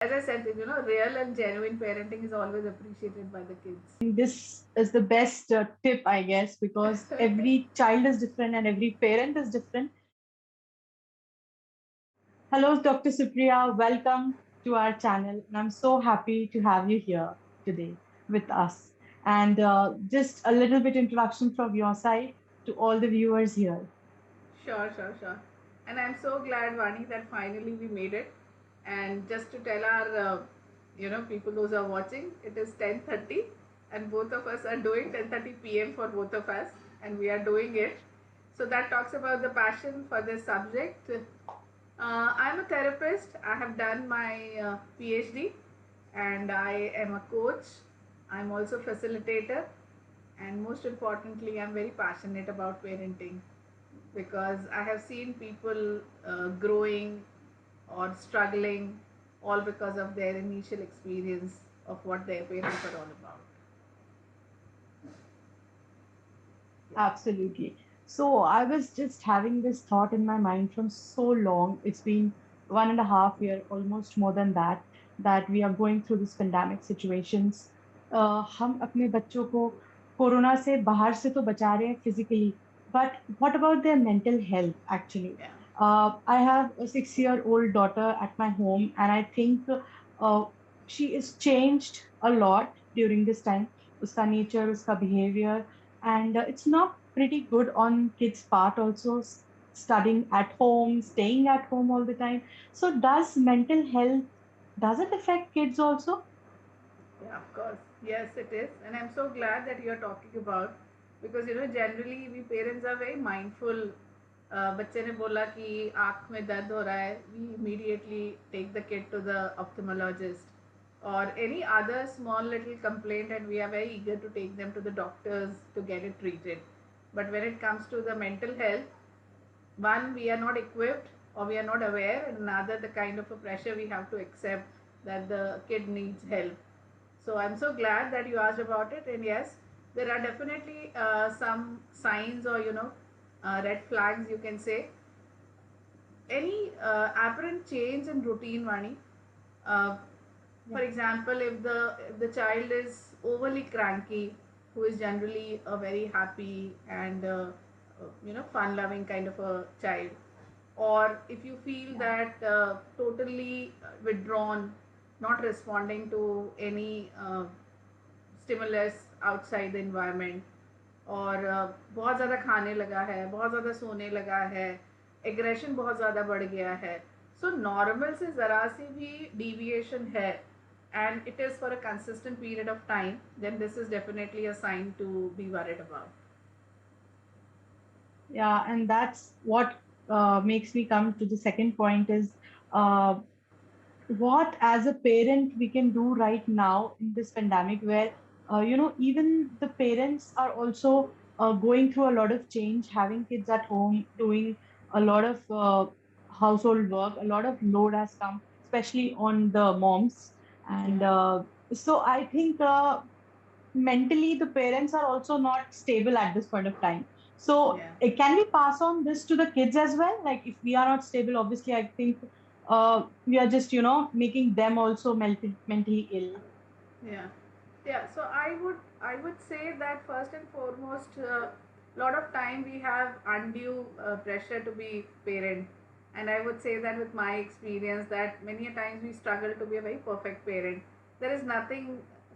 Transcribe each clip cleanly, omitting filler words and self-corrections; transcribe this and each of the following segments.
As I said, real and genuine parenting is always appreciated by the kids. This is the best tip, I guess, because every child is different and every parent is different. Hello, Dr. Supriya. Welcome to our channel. And I'm so happy to have you here today with us. And just a little bit introduction from your side to all the viewers here. Sure, sure, sure. And I'm so glad, Vani, that finally we made it. And just to tell our, people those who are watching, it is 10:30, and both of us are doing 10:30 p.m. for both of us, and we are doing it. So that talks about the passion for this subject. I'm a therapist. I have done my PhD, and I am a coach. I'm also facilitator, and most importantly, I'm very passionate about parenting because I have seen people growing or struggling all because of their initial experience of what their parents are all about. Yeah. Absolutely. So I was just having this thought in my mind from so long. It's been 1.5 year, almost more than that, that we are going through this pandemic situations. हम अपने बच्चों को corona से बाहर से तो बचा रहे हैं physically, but what about their mental health actually? Yeah. I have a 6-year-old daughter at my home, and I think she is changed a lot during this time. उसका nature, उसका behavior, and it's not pretty good on kids part also, studying at home, staying at home all the time. So does mental health, does it affect kids also? Yeah, of course. Yes, it is. And I'm so glad that you're talking about because generally we parents are very mindful. बच्चे ने बोला कि आँख में दर्द हो रहा है, we immediately take the kid to the ophthalmologist or any other small little complaint, and we are very eager to take them to the doctors to get it treated. But when it comes to the mental health, one, we are not equipped or we are not aware, and another, the kind of a pressure we have to accept that the kid needs help. So I'm so glad that you asked about it, and yes, there are definitely some signs or red flags, you can say. Any apparent change in routine, Vani. uh, Yeah. for example, if the child is overly cranky, who is generally a very happy and fun loving kind of a child, or if you feel Yeah. that totally withdrawn, not responding to any stimulus outside the environment, और बहुत ज़्यादा खाने लगा है, बहुत ज़्यादा सोने लगा है, एग्रेशन बहुत ज़्यादा बढ़ गया है, सो नॉर्मल से ज़रा सी भी डिविएशन है and it is for a consistent period of time, then this is definitely a sign to be worried about. Yeah, and that's what makes me come to the second point is uh, what as a parent we can do right now in this pandemic where even the parents are also going through a lot of change, having kids at home, doing a lot of household work, a lot of load has come, especially on the moms. And Yeah. so I think mentally the parents are also not stable at this point of time. So Yeah. can we pass on this to the kids as well? Like if we are not stable, obviously I think we are just making them also mentally ill. Yeah, yeah. So I would say that first and foremost, lot of time we have undue pressure to be parent, and I would say that with my experience that many a times we struggle to be a very perfect parent. There is nothing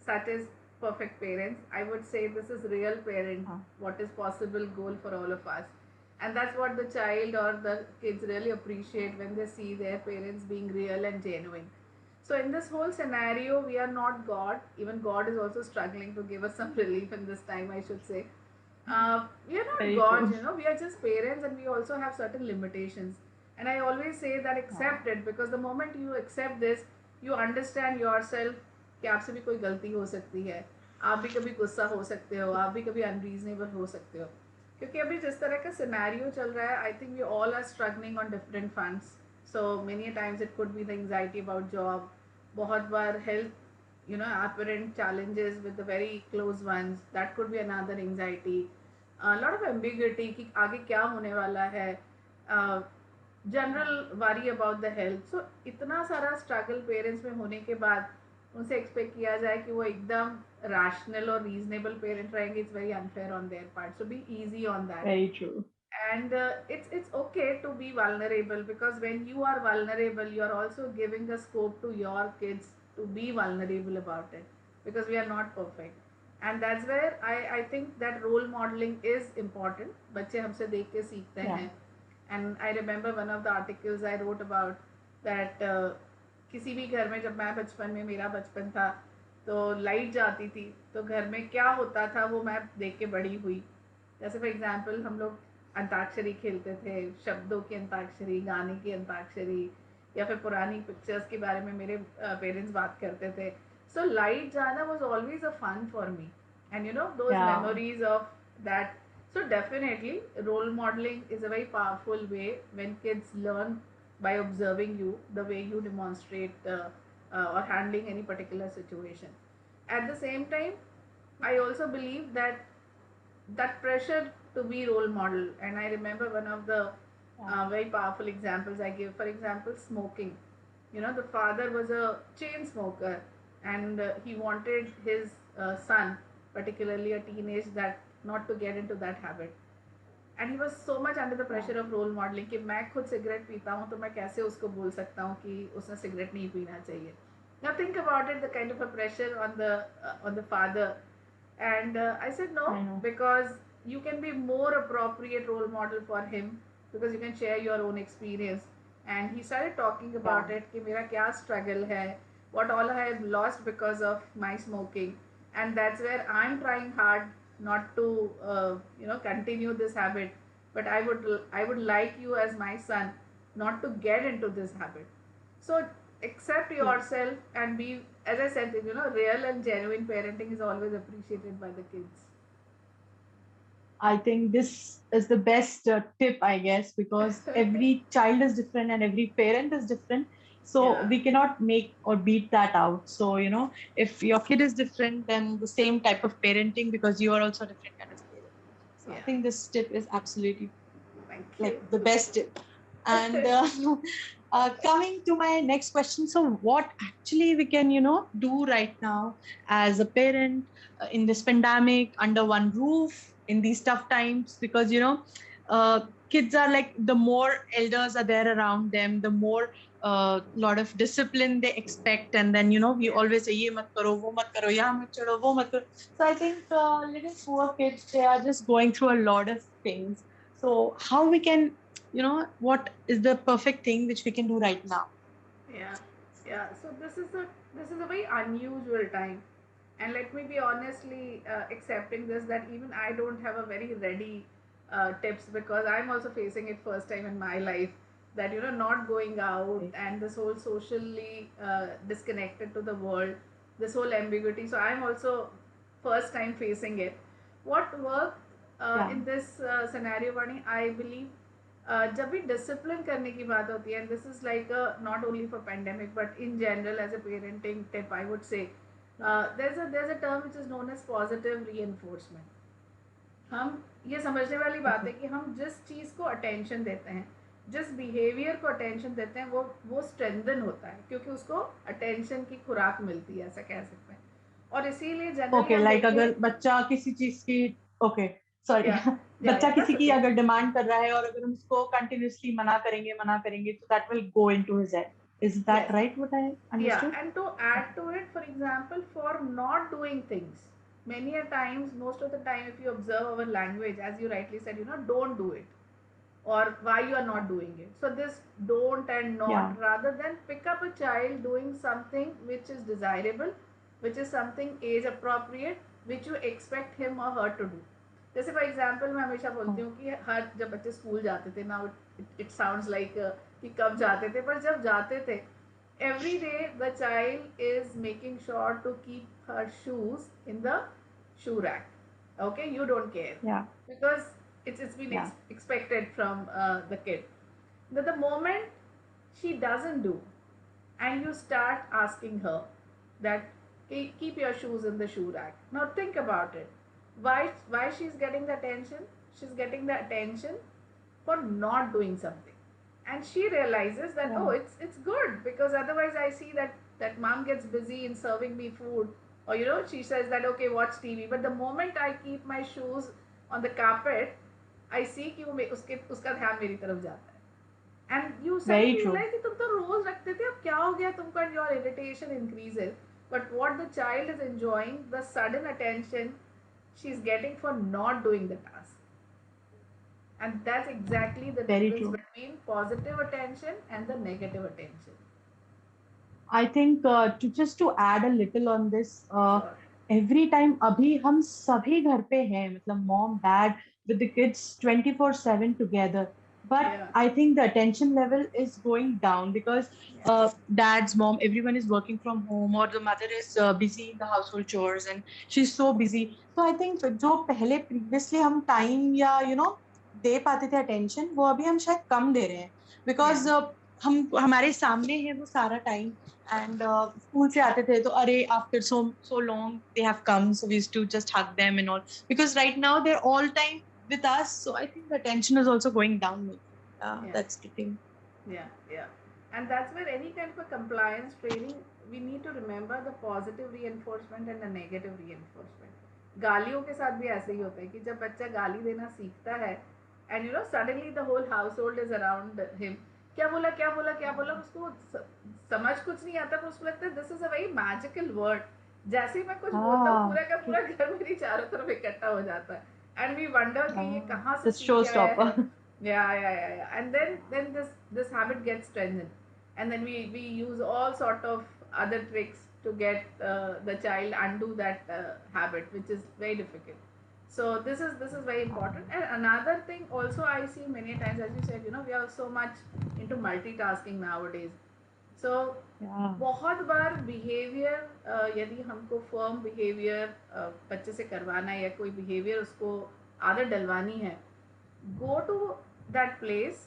such as perfect parents. I would say this is real parent. Huh. What is possible goal for all of us, and that's what the child or the kids really appreciate when they see their parents being real and genuine. So in this whole scenario, we are not God. Even God is also struggling to give us some relief in this time, I should say. We are not Very gods, true. we are just parents, and we also have certain limitations. And I always say that Huh. accept it, because the moment you accept this, you understand yourself कि आपसे भी कोई गलती हो सकती है, आप भी कभी गुस्सा हो सकते हो, आप भी कभी अनरीजनेबल हो सकते हो, क्योंकि अभी जिस तरह का सिनेरियो चल रहा है, I think we all are struggling on different funds. So many times it could be the anxiety about job, बहुत बार health apparent challenges with the very close ones, that could be another anxiety. A lot of ambiguity कि आगे क्या होने वाला है. General worry about the health. So इतना सारा स्ट्रगल पेरेंट्स में होने के बाद उनसे एक्सपेक्ट किया जाए कि वो एकदम रैशनल और रीजनेबल पेरेंट रहेंगे, it's very unfair on their part. So be easy on that. Very true. And it's okay to be vulnerable, because when you are vulnerable you are also giving a scope to your kids to be vulnerable about it, because we are not perfect. And that's where I think that role modeling is important. बच्चे हमसे देख के सीखते Yeah. हैं. And I remember one of the articles I wrote about that किसी भी घर में, जब मैं बचपन में, मेरा बचपन था, तो लाइट जाती थी तो घर में क्या होता था वो मैं देख के बड़ी हुई. जैसे फॉर एग्जाम्पल हम लोग अंताक्षरी खेलते थे, शब्दों की अंताक्षरी, गाने की अंताक्षरी, या फिर पुरानी पिक्चर्स के बारे में मेरे पेरेंट्स बात करते थे. सो लाइट जाना was always a fun for me, and you know those Yeah. Memories of that. So definitely role modeling is a very powerful way when kids learn by observing you, the way you demonstrate or handling any particular situation. At the same time, I also believe that that pressure to be role model, and I remember one of the Yeah. very powerful examples I give. For example, smoking. You know, the father was a chain smoker, and he wanted his son, particularly a teenage, that not to get into that habit. And he was so much under the Yeah. Pressure of role modelling कि मैं खुद cigarette पीता हूँ तो मैं कैसे उसको बोल सकता हूँ कि उसने सिगरेट नहीं पीना चाहिए. Now think about it, the kind of a pressure on the father. And I said no, I know. because you can be more appropriate role model for him, because you can share your own experience. And he started talking Yeah. about it कि मेरा क्या struggle है, what all I have lost because of my smoking. And that's where I'm trying hard not to continue this habit, but I would like you as my son not to get into this habit. So accept Yes. yourself and be, as I said, real and genuine parenting is always appreciated by the kids. I think this is the best tip, I guess, because every child is different and every parent is different. So Yeah. we cannot make or beat that out. So, if your kid is different, then the same type of parenting, because you are also a different kind of parent. So I Yeah. think this tip is absolutely Thank you. like the best tip. And coming to my next question, so what actually we can, do right now as a parent in this pandemic under one roof in these tough times? Because, uh, kids are like, the more elders are there around them, the more lot of discipline they expect. And then, we Yeah. always say, ye mat karo, wo mat karo, yahan mat chalo, wo mat karo. So I think little poor kids, they are just going through a lot of things. So how we can, what is the perfect thing which we can do right now? Yeah, yeah. So this is a very unusual time, and let me be honestly accepting this, that even I don't have a very ready tips, because I'm also facing it first time in my life, that not going out Okay. and this whole socially disconnected to the world, this whole ambiguity. So I'm also first time facing it. What worked Yeah. in this scenario, Vani, I believe जब भी discipline करने की बात होती है, this is like not only for pandemic but in general as a parenting tip, I would say Yeah. there's a term which is known as positive reinforcement. हम ये समझने वाली बात है Okay. कि हम जिस चीज़ को अटेंशन देते हैं, जिस बिहेवियर को अटेंशन देते हैं, वो स्ट्रेंथन होता है, क्योंकि उसको अटेंशन की खुराक मिलती है, ऐसा कह सकते हैं. और इसीलिए जनरली Okay, हम like देखें. अगर बच्चा किसी चीज की, okay, sorry, या बच्चा या किसी दैट्स की ओके. अगर डिमांड कर रहा है और अगर हम उसको कंटिन्यूअसली मना करेंगे, तो that will go into his head. Is that Yes. right, what I Yeah, understood? and to add Okay. to it, for example, for not doing things, many a times, most of the time, if you observe our language, as you rightly said, don't do it, or why you are Yeah. not doing it. So this don't and Yeah. not, rather than pick up a child doing something which is desirable, which is something age appropriate, which you expect him or her to do. जैसे for example मैं हमेशा बोलती Oh. हूँ कि हर जब बच्चे school जाते थे ना, इट साउंड्स लाइक कि कब जाते थे, पर जब जाते थे, every day the child is making sure to keep her shoes in the shoe rack. Okay, you don't care, Yeah. because it's been Yeah. expected from the kid. But the moment she doesn't do, and you start asking her that, keep your shoes in the shoe rack. Now think about it. Why she's getting the attention? She's getting the attention for not doing something. and she realizes that, oh, Yeah. it's good, because otherwise I see that mom gets busy in serving me food, or she says that, okay, watch TV, but the moment I keep my shoes on the carpet, I see कि वो उसके उसका ध्यान मेरी तरफ जाता है. And you Very suddenly true. realize कि तुम तो रोज रखते थे, अब क्या हो गया तुमको, and your irritation increases. But what the child is enjoying, the sudden attention she's getting for not doing the task. And that's exactly the Very difference true. between positive attention and the negative attention. I think to add a little on this, Sure. every time अभी हम सभी घर पे हैं, मतलब mom, dad with the kids 24/7 together. But Yeah. I think the attention level is going down because Yeah. dad's mom, everyone is working from home, or the mother is busy in the household chores and she's so busy. So I think जो पहले previously हम time या दे पाते थे attention, वो अभी हम शायद कम दे रहे हैं Yeah. because हम हमारे सामने है वो सारा time. And स्कूल से आते थे तो अरे after so long they have come, so we used to just hug them and all, because right now they're all time with us, so I think the tension is also going down maybe. Yeah. That's the thing. Yeah. Yeah. And that's where any kind of a compliance training, we need to remember the positive reinforcement and the negative reinforcement. गालियों के साथ भी ऐसे ही होता है कि जब बच्चा गाली देना सीखता है, and suddenly the whole household is around him, क्या बोला क्या बोला क्या बोला, उसको समझ कुछ नहीं आता, पर उसको लगता है this is a very magical word. जैसे ही मैं कुछ बोलता हूँ, Ah, पूरा का पूरा घर मेरी चारों तरफ इकट्ठा हो जाता है, एंड वी वंडर कि ये ah, कहाँ से the सीख के आया है. showstopper. Yeah. And then this habit gets strengthened, and then we use all sort of other tricks to get the child undo that habit, which is very difficult. So this is very important. And another thing also I see many times, as you said, we are so much into multitasking nowadays. So Yeah. बहुत बार behaviour, यदि हमको firm behaviour बच्चे से करवाना है, या कोई behaviour उसको आदत डलवानी है, go to that place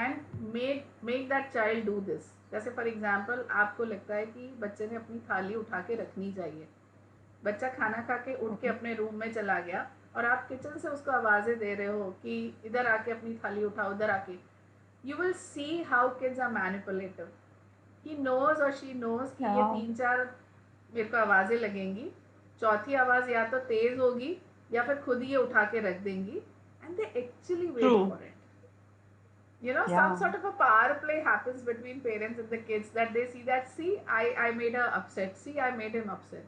and make that child do this. जैसे फॉर एग्जाम्पल आपको लगता है कि बच्चे ने अपनी थाली उठा के रखनी चाहिए, बच्चा खाना खा के उठ के Okay. अपने रूम में चला गया, और आप किचन से उसको आवाज़ें दे रहे हो कि इधर आके अपनी थाली उठाओ, उधर आके, you will see how kids are manipulative. He knows और शी नोज कि ये Yeah. 3-4 मेरे को आवाज़ें लगेंगी, चौथी आवाज़ या तो तेज़ होगी या फिर खुद ही ये उठा के रख देंगी, and they actually wait True. For it. Some Yeah. sort of a power play happens between parents and the kids, that they see that, see, I made her upset, see, I made him upset.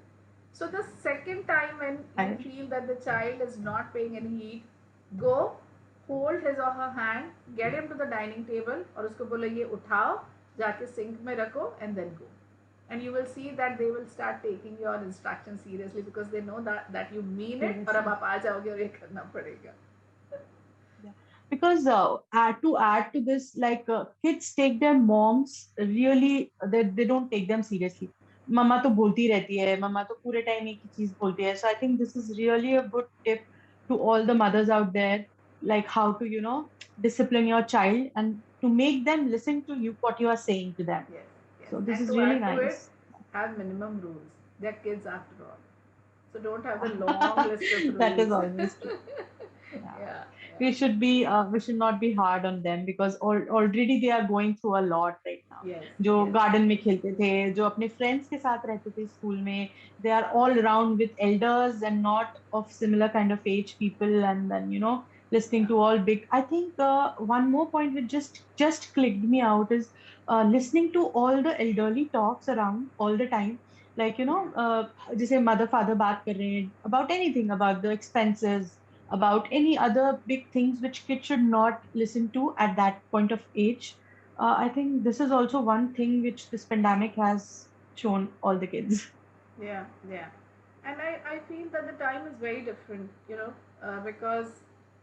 So the second time when you I, feel that the child is not paying any heed, go hold his or her hand, get him to the dining table, और उसको बोलो ये उठाओ, जाके sink में रखो, and then go. And you will see that they will start taking your instructions seriously, because they know that you mean it, और अब seriously. आप आ जाओगे और ये करना पड़ेगा. Yeah. Because to add to this, like kids take their moms really, they don't take them seriously. Mama तो बोलती रहती है, mama तो पूरे time एक ही चीज बोलती है. So I think this is really a good tip to all the mothers out there, like how to, discipline your child and to make them listen to you, what you are saying to them. Yes, yes. So this And is to really add to it, nice. have minimum rules. They're kids after all. So don't have the long list of That is rules. always true. Yeah. Yeah, We should not be hard on them because already they are going through a lot right now. yes, जो yes. Garden में खेलते थे, जो अपने friends के साथ रहते थे स्कूल में, they are all around with elders and not of similar kind of age people, and then listening Yeah, to all big. I think one more point which just clicked me out is listening to all the elderly talks around all the time, like yeah, जैसे mother father बात कर रहे हैं about anything, about the expenses, about any other big things which kids should not listen to at that point of age. I think this is also one thing which this pandemic has shown all the kids. yeah. And I feel that the time is very different, because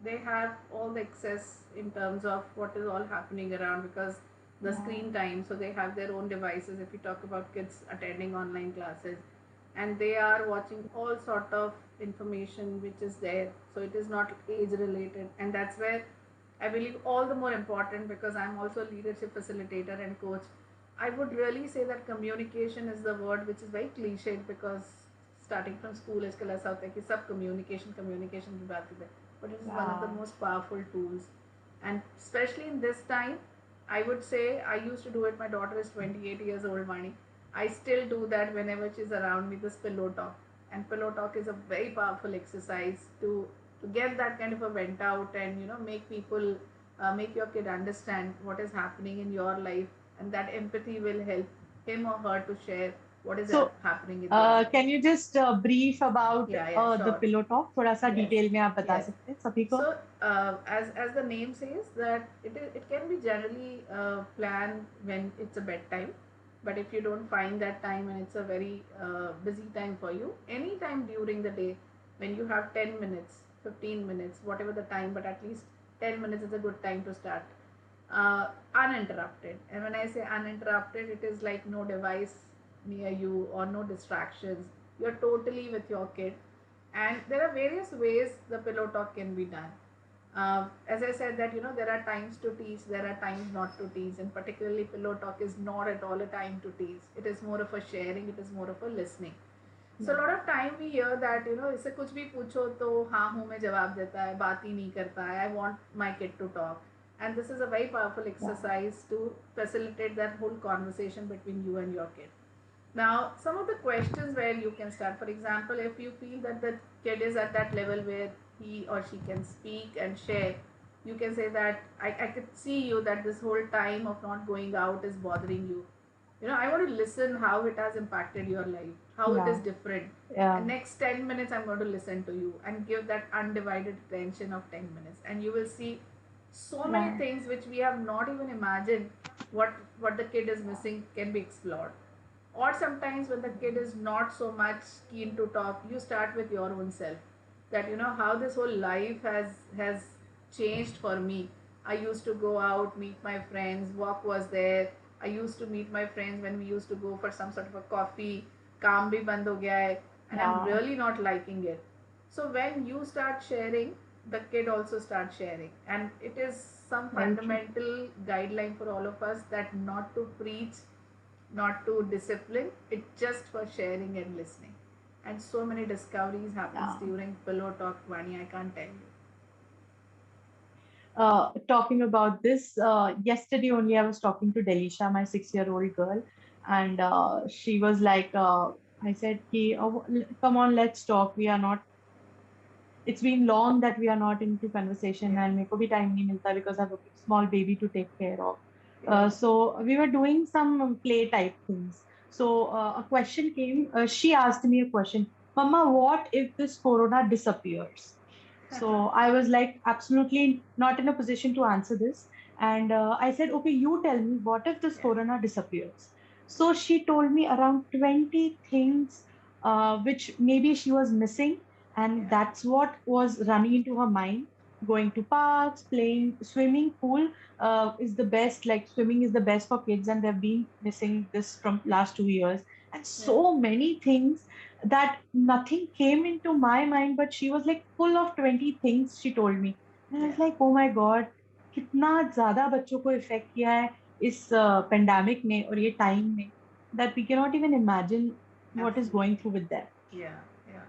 they have all the excess in terms of what is all happening around, because the Yeah. screen time, so they have their own devices. If you talk about kids attending online classes, and they are watching all sort of information which is there, so it is not age related, and that's where I believe all the more important, because I'm also a leadership facilitator and coach. I would really say that communication is the word which is very cliched, because starting from school इसका ऐसा होता है कि सब communication की बात करते हैं, but it is one of the Yeah. most powerful tools. And especially in this time, I would say I used to do it. My daughter is 28 years old, Vani. I still do that whenever she's around me, this pillow talk. And pillow talk is a very powerful exercise to get that kind of a vent out and, make people, make your kid understand what is happening in your life. And that empathy will help him or her to share what is So, happening in their life. can you just brief about Yeah, yeah, the sure. pillow talk? थोड़ा सा Yes, detail में आप बता yes. सकते हैं सभी को? So, as the name says, that it can be generally planned when it's a bedtime. But if you don't find that time and it's a very busy time for you, any time during the day, when you have 10 minutes, 15 minutes, whatever the time, but at least 10 minutes is a good time to start. Uninterrupted. And when I say uninterrupted, it is like no device near you or no distractions. You're totally with your kid, and there are various ways the pillow talk can be done. As I said that there are times to tease, there are times not to tease, and particularly pillow talk is not at all a time to tease. It is more of a sharing, it is more of a listening. So a lot of time we hear that इससे कुछ भी पूछो तो हाँ हूँ में जवाब देता है, बात ही नहीं करता है. I want my kid to talk, and this is a very powerful exercise to facilitate that whole conversation between you and your kid. Now, some of the questions where you can start, for example, if you feel that the kid is at that level where he or she can speak and share, you can say that I could see you that this whole time of not going out is bothering you. I want to listen how it has impacted your life, how it is Yeah, different. yeah, And next 10 minutes, I'm going to listen to you and give that undivided attention of 10 minutes. And you will see so many yeah, things which we have not even imagined what the kid is missing can be explored. Or sometimes when the kid is not so much keen to talk, you start with your own self, that how this whole life has changed for me. I used to go out, meet my friends, walk was there. I used to meet my friends when we used to go for some sort of a coffee. काम भी बंद हो गया है, and I'm yeah. really not liking it. So when you start sharing, the kid also starts sharing, and it is some Very true. fundamental guideline for all of us that not to preach, not to discipline, it's just for sharing and listening. And so many discoveries happens Yeah. during pillow talk, Vani, I can't tell you. Talking about this, yesterday only I was talking to Delisha, my 6-year-old girl, and she was like, I said, Ki, oh, come on, let's talk. We are not. It's been long that we are not into conversation, Yeah, and मेरे को भी time नहीं मिलता because I have a small baby to take care of. yeah, So we were doing some play type things. So a question came. She asked me a question, Mama, what if this corona disappears? So I was like, absolutely not in a position to answer this. And I said, okay, you tell me, what if this yeah, corona disappears? So she told me around 20 things which maybe she was missing. And yeah, that's what was running into her mind. Going to parks, playing, swimming pool is the best. Like swimming is the best for kids, and they've been missing this from last 2 years. And yeah, so many things that nothing came into my mind, but she was like full of 20 things she told me. And I yeah, was like, oh my God, कितना ज्यादा बच्चों को effect किया है इस pandemic ने और ये टाइम में, that we cannot even imagine what is absolutely. going through with them. Yeah, yeah.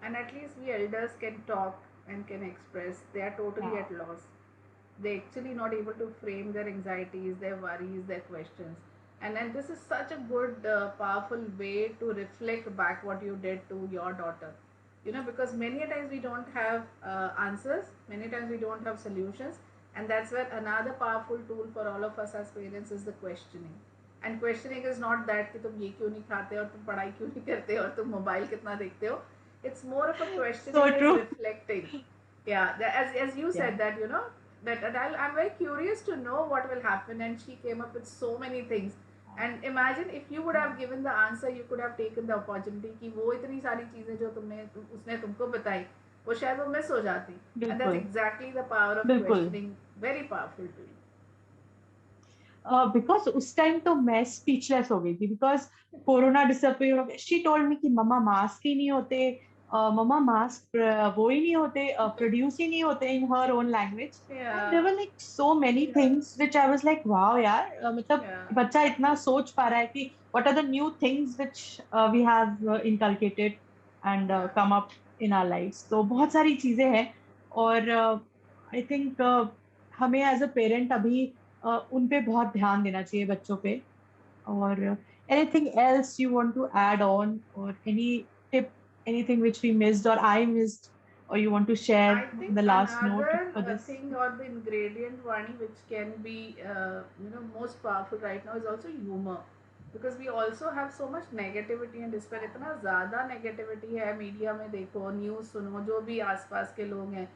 And at least we elders can talk and can express. They are totally Yeah, at loss. They actually not able to frame their anxieties, their worries, their questions. And this is such a good, powerful way to reflect back what you did to your daughter. Because many a times we don't have answers, many times we don't have solutions, and that's where another powerful tool for all of us as parents is the questioning. And questioning is not that कि तुम ये क्यों नहीं खाते और तुम पढ़ाई क्यों नहीं करते और तुम मोबाइल कितना देखते हो. It's more of a questioning so is true. reflecting. Yeah, as you Yeah. said that that I'm very curious to know what will happen, and she came up with so many things. And imagine if you would have given the answer, you could have taken the opportunity कि वो इतनी सारी चीजें जो उसने तुमको बताई, वो शायद वो मिस हो जाती. And that's बिल्कुल exactly the power of बिल्कुल. questioning. Very powerful tool. Because उस टाइम तो मैं स्पीचलेस हो गई थी बिकॉज कोरोना डिसअपियर हो गया. शी टोल्ड मी कि मम्मा मास्क ही नहीं होते, मम्मा मास्क वो ही नहीं होते, प्रोड्यूस ही नहीं होते in her own language. And there Yeah, were like so many things which I was like wow यार, मतलब yeah, बच्चा इतना सोच पा रहा है कि what are the new things which we have inculcated and yeah, come up in our lives. तो yeah, बहुत सारी चीजें हैं. और आई थिंक हमें एज अ पेरेंट अभी उन पे बहुत ध्यान देना चाहिए बच्चों पे. और anything else you want to add on, or any tip, anything which we missed or I missed, or you want to share I in think the last note another for this? thing or the ingredient, Vani, which can be most powerful right now is also humor, because we also have so much negativity and despair. इतना ज़्यादा negativity है media में, देखो news सुनो, जो भी आसपास के लोग हैं.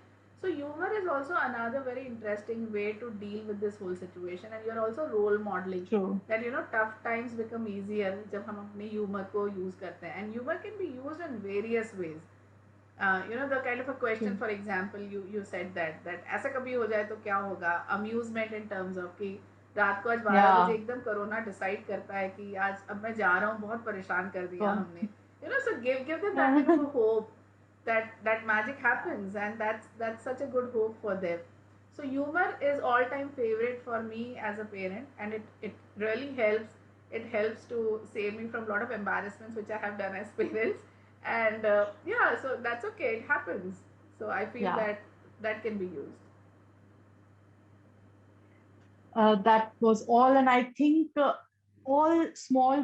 So humor is also another very interesting way to deal with this whole situation, and you're also role modeling True. that tough times become easier जब हम अपने humor को use करते हैं, and humor can be used in various ways. The kind of a question, True. for example, you said that ऐसा कभी हो जाए तो क्या होगा, amusement in terms of कि रात को आज 12 बजे Yeah. एकदम कोरोना डिसाइड करता है कि आज अब मैं जा रहा हूँ, बहुत परेशान कर दिया God. हमने. So give them that kind of a hope that magic happens, and that's such a good hope for them. So humor is all time favorite for me as a parent, and it really helps. It helps to save me from a lot of embarrassments which I have done as parents. And yeah, so that's okay, it happens. So I feel Yeah. that that can be used. That was all, and I think all small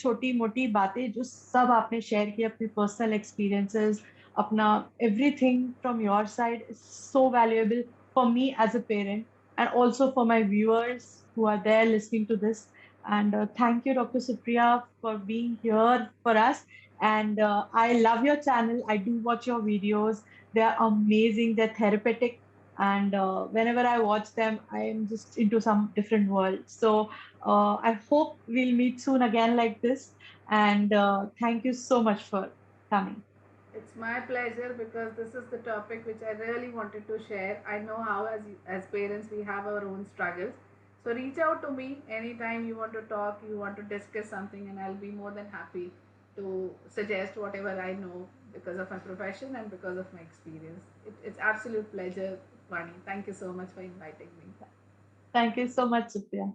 छोटी मोटी बातें जो सब आपने share की, अपनी personal experiences, अपना everything from your side is so valuable for me as a parent, and also for my viewers who are there listening to this. And thank you, Dr. Supriya, for being here for us. And I love your channel. I do watch your videos. They are amazing. They're therapeutic, and whenever I watch them, I am just into some different world. So I hope we'll meet soon again like this. And thank you so much for coming. It's my pleasure, because this is the topic which I really wanted to share. I know how, as parents, we have our own struggles. So reach out to me anytime you want to talk, you want to discuss something, and I'll be more than happy to suggest whatever I know because of my profession and because of my experience. It's absolute pleasure, Vani. Thank you so much for inviting me. Thank you so much, Supriya.